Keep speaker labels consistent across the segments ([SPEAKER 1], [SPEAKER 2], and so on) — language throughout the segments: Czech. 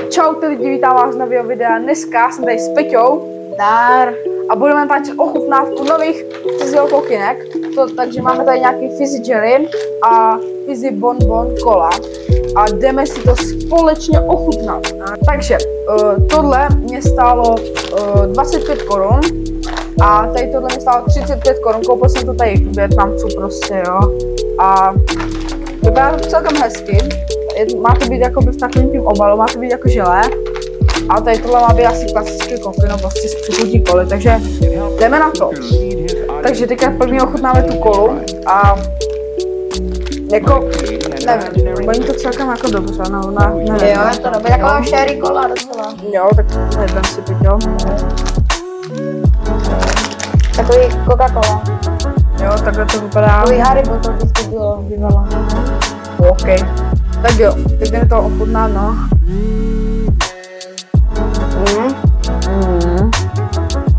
[SPEAKER 1] Čaute lidi, vítám vás z nového videa. Dneska jsem tady s Peťou.
[SPEAKER 2] Dar.
[SPEAKER 1] A budeme tady ochutnávku nových fizzy kokynek. Takže máme tady nějaký fizzy jelly a fizzy bonbon cola. A jdeme si to společně ochutnat. Takže tohle mě stálo 25 korun. A tady tohle mě stálo 35 korun. Koupil jsem to tady v Vietnamcu prostě, jo. A vypadá to celkem hezky. Má to být jako v takovým tím obalu, má to být jako želé. A tady tohle má být asi klasický kokino, prostě s přichutí koly, takže jdeme na to. Takže teďka první ochutnáme tu kolu a jako, nevím, voní to celkem jako dobře, no, nevím.
[SPEAKER 2] Jo, je to dobré, taková sherry cola docela.
[SPEAKER 1] Jo, tak nevím si teď, jo.
[SPEAKER 2] Takový Coca-Cola.
[SPEAKER 1] Jo, takhle to vypadá.
[SPEAKER 2] Takový Haribo to vždycky bylo bývalo.
[SPEAKER 1] OK. Tak jo, teď jdeme to ochutnat, no.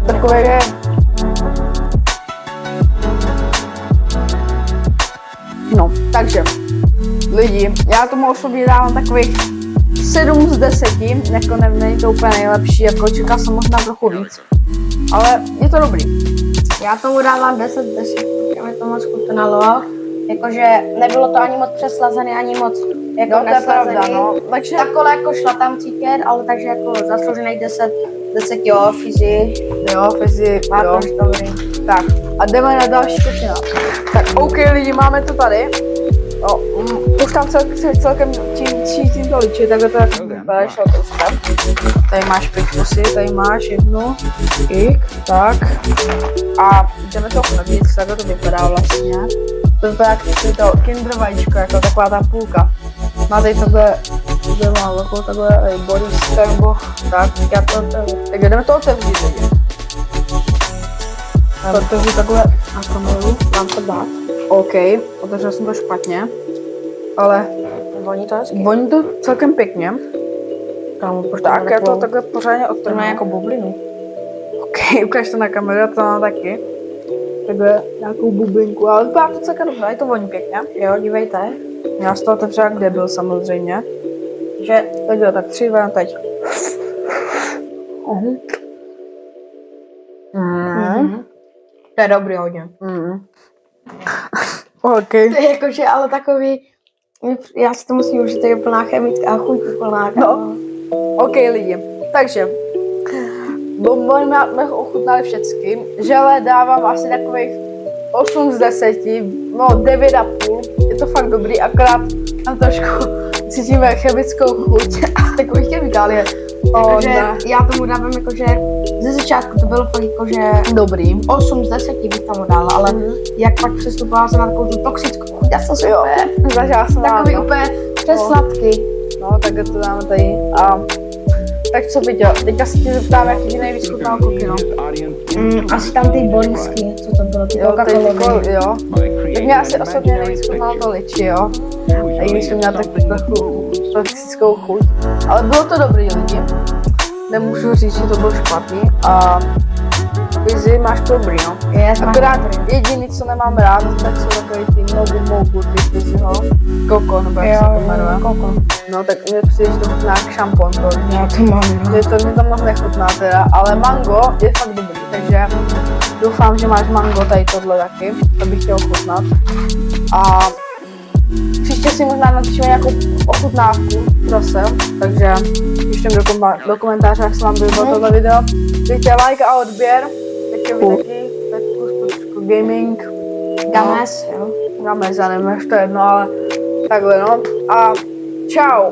[SPEAKER 1] Takové je. No, takže lidi, já tomu osobně dávám takových 7 z 10, jako není to úplně nejlepší, jako čekal jsem možná trochu víc, ale je to dobrý.
[SPEAKER 2] Já tomu dávám 10 z 10, mi to moc chutnalo. Jakože nebylo to ani moc přeslazený, ani moc jako neslazený. Pravda, no. Takže takhle jako šla tam cítit, ale takže jako zasloužených 10 jo, fizzy.
[SPEAKER 1] Jo, fizzy,
[SPEAKER 2] má
[SPEAKER 1] jo.
[SPEAKER 2] to dobrý.
[SPEAKER 1] Tak a jdeme na další košina. Tak OK lidi, máme to tady. No, už tam celkem čím to ličí, takhle to jako vypadá, šlo to ústav. Tady máš 5 kusy, tady máš jednu, tak. A jdeme to ochutnat, takhle to vypadá vlastně. To vypadá jako Kinder vajíčko, jako taková ta půlka. Má tady takhle velkou takhle Boris nebo tak, tak jdeme to otevřít lidi. To otevřít takhle na kameru, mám to dát. OK, otevřel jsem to špatně, ale
[SPEAKER 2] Voní to hezky.
[SPEAKER 1] voní to celkem pěkně.
[SPEAKER 2] Kámo,
[SPEAKER 1] Tak já to takhle pořádně
[SPEAKER 2] to
[SPEAKER 1] odtrhnu.
[SPEAKER 2] má jako bublinu.
[SPEAKER 1] OK, ukáž to na kameru, já to mám taky. Takhle nějakou bublinku, ale vypadá to celkem dobře, je to voní pěkně.
[SPEAKER 2] Jo, dívejte.
[SPEAKER 1] Já z toho otevřel jak debil samozřejmě. Že, tak jo, tak 3, 2, teď.
[SPEAKER 2] To je dobrý hodně.
[SPEAKER 1] OK.
[SPEAKER 2] To je jakože, ale takový, já si to musím užít, to je plná chemická chuť, plná.
[SPEAKER 1] No. OK lidi, takže bonbony jsme ochutnali všechny. Žele dávám asi takových 8 z 10, no 9,5. Je to fakt dobrý, akorát tam trošku cítíme chemickou chuť a takových chemikálie.
[SPEAKER 2] Takže já tomu dávám jakože, ze začátku to bylo fakt jakože
[SPEAKER 1] dobrý.
[SPEAKER 2] 8 z 10 bych tam dala, ale jak pak přestupovala jsem na takovou tu toxickou chuť, já jsem si úplně,
[SPEAKER 1] Zažila jsem
[SPEAKER 2] takový úplně přes sladký.
[SPEAKER 1] No, tak to dáme tady. A tak co Peťo, teďka se ti zeptám, jaký ti nejvíc chutnal kokino.
[SPEAKER 2] Asi tam ty borisky, co to bylo, ty Coca-Colový.
[SPEAKER 1] Jo. Tak mě asi osobně nejvíc chutnal to liči, jo. A i když jsem měla tak trochu toxickou chuť. Ale bylo to dobrý lidi. Nemůžu říct, že to bylo špatný. A fizzy máš to dobrý, no. Akorát jediný, co nemám rád, tak jsou takový ty mogu, ty fizzy, no. Koko, nebo jak se to jmenuje.
[SPEAKER 2] Koko.
[SPEAKER 1] No tak mě přijde, že to chutná jak šampon, to.
[SPEAKER 2] Já to mám, no.
[SPEAKER 1] To mě tam moc nechutná teda, ale mango je fakt dobrý, takže doufám, že máš mango tady tohle taky, to bych chtěl ochutnat. A příště si možná natočíme nějakou ochutnávku zase, takže pište do komentáře, jak se vám líbilo tohle video. Dejte like a odběr, teď vy taky, Petku Gaming,
[SPEAKER 2] Games, jo.
[SPEAKER 1] Games, já nevím, jak to je jedno, ale takhle no. A čau!